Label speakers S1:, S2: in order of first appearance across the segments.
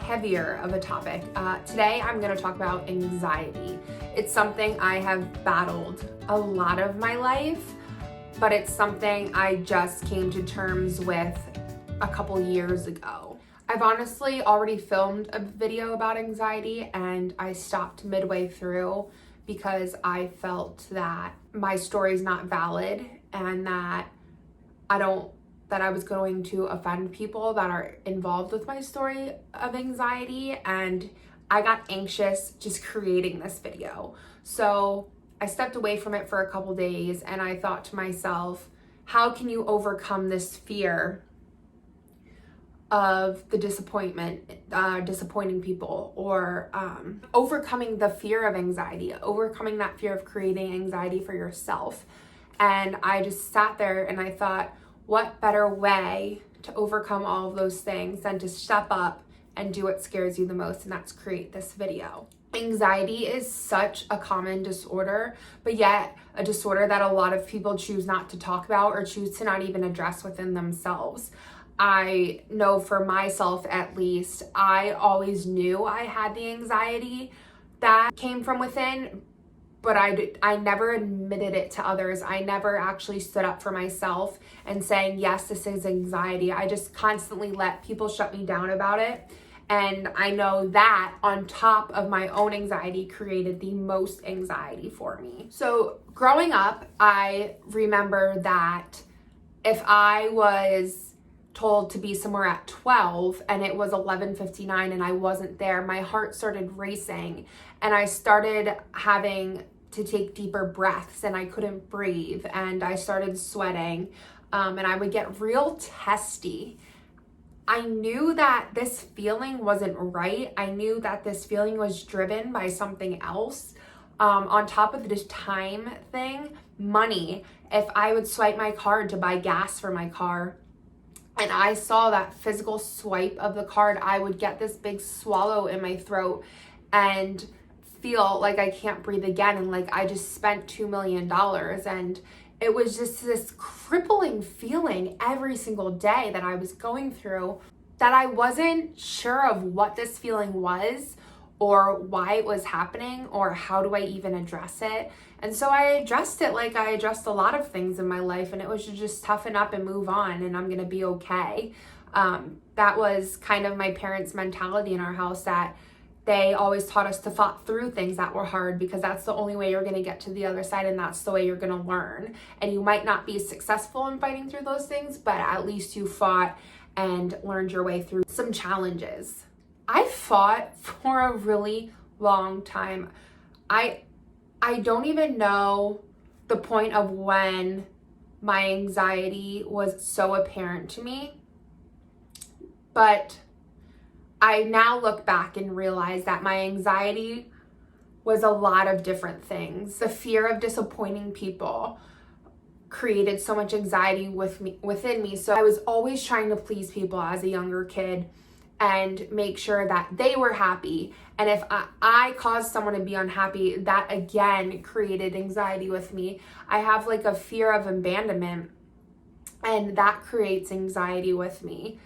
S1: heavier of a topic. Today I'm going to talk about anxiety. It's something I have battled a lot of my life, but it's something I just came to terms with a couple years ago. I've honestly already filmed a video about anxiety and I stopped midway through because I felt that my story is not valid and that I was going to offend people that are involved with my story of anxiety, and I got anxious just creating this video. So I stepped away from it for a couple days and I thought to myself, how can you overcome this fear of the disappointing people, or overcoming the fear of anxiety, overcoming that fear of creating anxiety for yourself. And I just sat there and I thought, what better way to overcome all of those things than to step up and do what scares you the most, and that's create this video. Anxiety is such a common disorder, but yet a disorder that a lot of people choose not to talk about or choose to not even address within themselves. I know for myself, at least, I always knew I had the anxiety that came from within, but I never admitted it to others. I never actually stood up for myself and saying, yes, this is anxiety. I just constantly let people shut me down about it. And I know that on top of my own anxiety created the most anxiety for me. So growing up, I remember that if I was told to be somewhere at 12 and it was 11:59 and I wasn't there, my heart started racing and I started having to take deeper breaths and I couldn't breathe and I started sweating, and I would get real testy. I knew that this feeling wasn't right. I knew that this feeling was driven by something else. On top of this time thing, money. If I would swipe my card to buy gas for my car, and I saw that physical swipe of the card, I would get this big swallow in my throat and feel like I can't breathe again, and like I just spent $2 million. And it was just this crippling feeling every single day that I was going through, that I wasn't sure of what this feeling was or why it was happening or how do I even address it. And so I addressed it like I addressed a lot of things in my life, and it was to just toughen up and move on and I'm gonna be okay. That was kind of my parents' mentality in our house, that they always taught us to fight through things that were hard because that's the only way you're gonna get to the other side and that's the way you're gonna learn. And you might not be successful in fighting through those things, but at least you fought and learned your way through some challenges. I fought for a really long time. I don't even know the point of when my anxiety was so apparent to me, but I now look back and realize that my anxiety was a lot of different things. The fear of disappointing people created so much anxiety within me. So I was always trying to please people as a younger kid and make sure that they were happy. And if I caused someone to be unhappy, that again created anxiety with me. I have like a fear of abandonment, and that creates anxiety with me.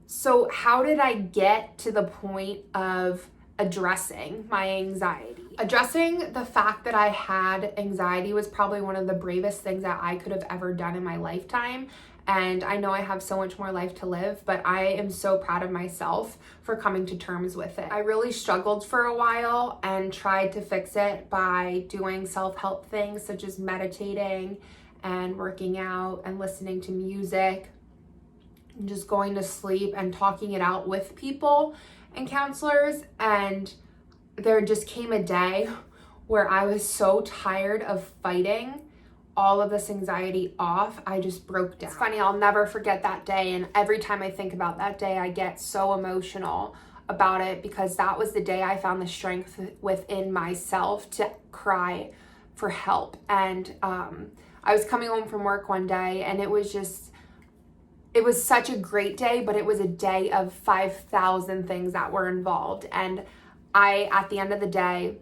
S1: So how did I get to the point of addressing my anxiety? Addressing the fact that I had anxiety was probably one of the bravest things that I could have ever done in my lifetime. And I know I have so much more life to live, but I am so proud of myself for coming to terms with it. I really struggled for a while and tried to fix it by doing self-help things such as meditating and working out and listening to music and just going to sleep and talking it out with people and counselors. And there just came a day where I was so tired of fighting all of this anxiety off, I just broke down. It's funny, I'll never forget that day, and every time I think about that day, I get so emotional about it because that was the day I found the strength within myself to cry for help. And I was coming home from work one day, and it was such a great day, but it was a day of 5,000 things that were involved. And at the end of the day,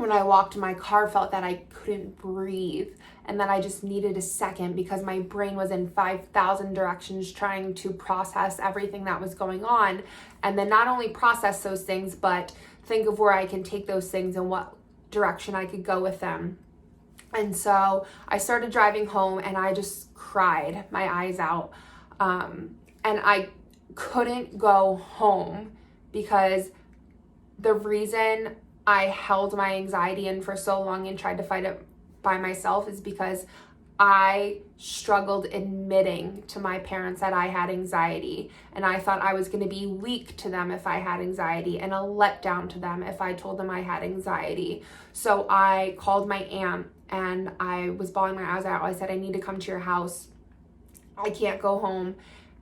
S1: when I walked in my car, felt that I couldn't breathe and that I just needed a second because my brain was in 5,000 directions trying to process everything that was going on. And then not only process those things, but think of where I can take those things and what direction I could go with them. And so I started driving home and I just cried my eyes out. And I couldn't go home because the reason I held my anxiety in for so long and tried to fight it by myself is because I struggled admitting to my parents that I had anxiety, and I thought I was going to be weak to them if I had anxiety and a letdown to them if I told them I had anxiety. So I called my aunt and I was bawling my eyes out. I said, I need to come to your house. I can't go home.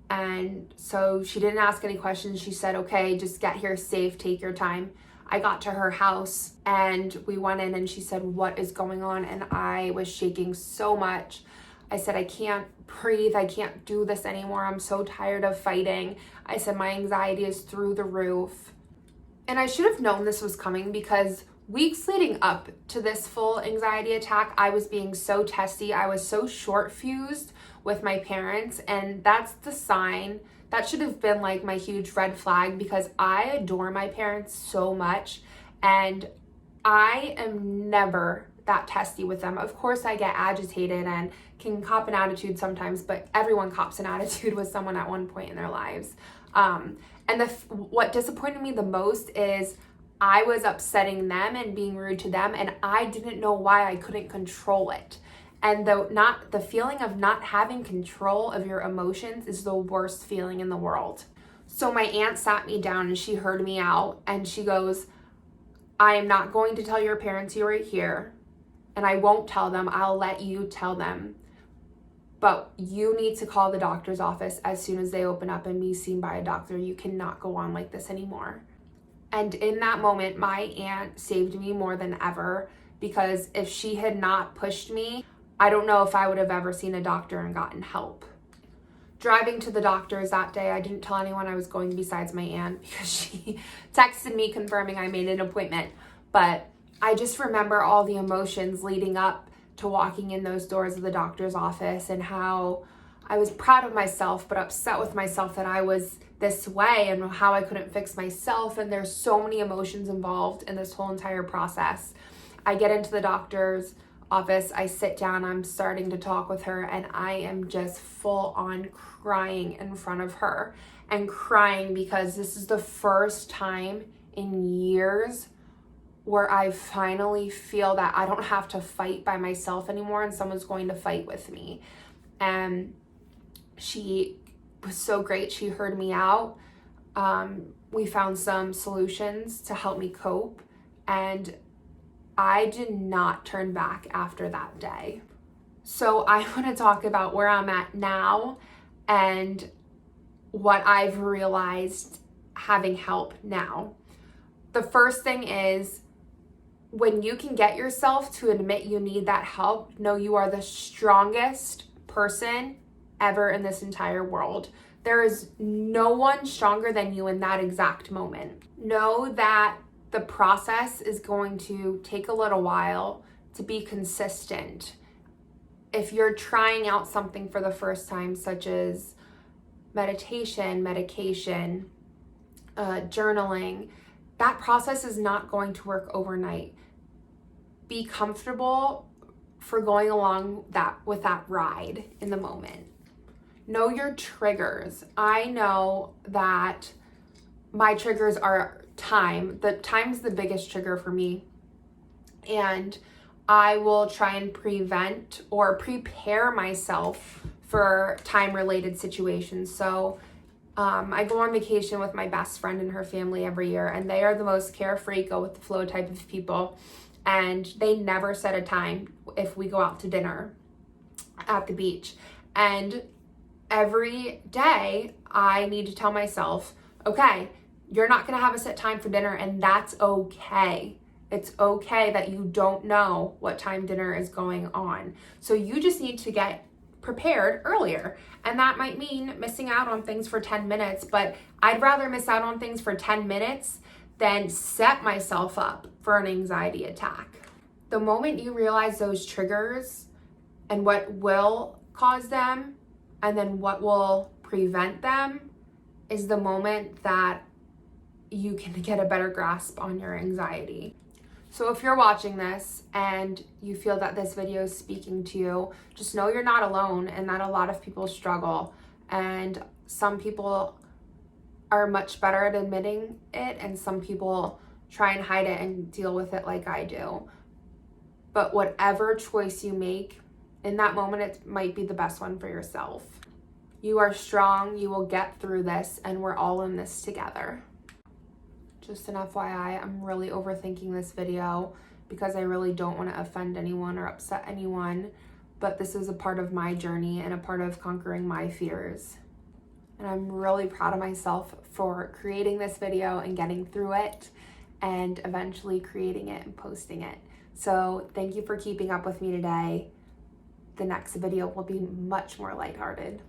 S1: And so she didn't ask any questions. She said, okay, just get here safe, take your time. I got to her house and we went in and she said, what is going on? And I was shaking so much. I said, I can't breathe. I can't do this anymore. I'm so tired of fighting. I said, my anxiety is through the roof. And I should have known this was coming because weeks leading up to this full anxiety attack, I was being so testy. I was so short-fused with my parents, and that's the sign. That should have been like my huge red flag because I adore my parents so much and I am never that testy with them. Of course, I get agitated and can cop an attitude sometimes, but everyone cops an attitude with someone at one point in their lives. And what disappointed me the most is I was upsetting them and being rude to them, and I didn't know why I couldn't control it. And the feeling of not having control of your emotions is the worst feeling in the world. So my aunt sat me down and she heard me out and she goes, I am not going to tell your parents you are here, and I won't tell them. I'll let you tell them. But you need to call the doctor's office as soon as they open up and be seen by a doctor. You cannot go on like this anymore. And in that moment, my aunt saved me more than ever, because if she had not pushed me, I don't know if I would have ever seen a doctor and gotten help. Driving to the doctors that day, I didn't tell anyone I was going besides my aunt because she texted me confirming I made an appointment. But I just remember all the emotions leading up to walking in those doors of the doctor's office and how I was proud of myself but upset with myself that I was this way and how I couldn't fix myself. And there's so many emotions involved in this whole entire process. I get into the doctor's office, I sit down, I'm starting to talk with her, and I am just full on crying in front of her, and crying because this is the first time in years where I finally feel that I don't have to fight by myself anymore and someone's going to fight with me. And she was so great. She heard me out. We found some solutions to help me cope, and I did not turn back after that day. So I want to talk about where I'm at now and what I've realized having help now. The first thing is, when you can get yourself to admit you need that help, know you are the strongest person ever in this entire world. There is no one stronger than you in that exact moment. Know that the process is going to take a little while to be consistent. If you're trying out something for the first time, such as meditation, medication, journaling, that process is not going to work overnight. Be comfortable for going along with that ride in the moment. Know your triggers. I know that my triggers are time. The time's the biggest trigger for me. And I will try and prevent or prepare myself for time-related situations. So I go on vacation with my best friend and her family every year, and they are the most carefree, go with the flow type of people. And they never set a time if we go out to dinner at the beach. And every day I need to tell myself, okay, you're not going to have a set time for dinner, and that's okay. It's okay that you don't know what time dinner is going on. So you just need to get prepared earlier. And that might mean missing out on things for 10 minutes, but I'd rather miss out on things for 10 minutes then set myself up for an anxiety attack. The moment you realize those triggers and what will cause them and then what will prevent them is the moment that you can get a better grasp on your anxiety. So if you're watching this and you feel that this video is speaking to you, just know you're not alone and that a lot of people struggle, and some people are much better at admitting it and some people try and hide it and deal with it like I do. But whatever choice you make in that moment, it might be the best one for yourself. You are strong, you will get through this, and we're all in this together. Just an FYI, I'm really overthinking this video because I really don't want to offend anyone or upset anyone, but this is a part of my journey and a part of conquering my fears. And I'm really proud of myself for creating this video and getting through it and eventually creating it and posting it. So thank you for keeping up with me today. The next video will be much more lighthearted.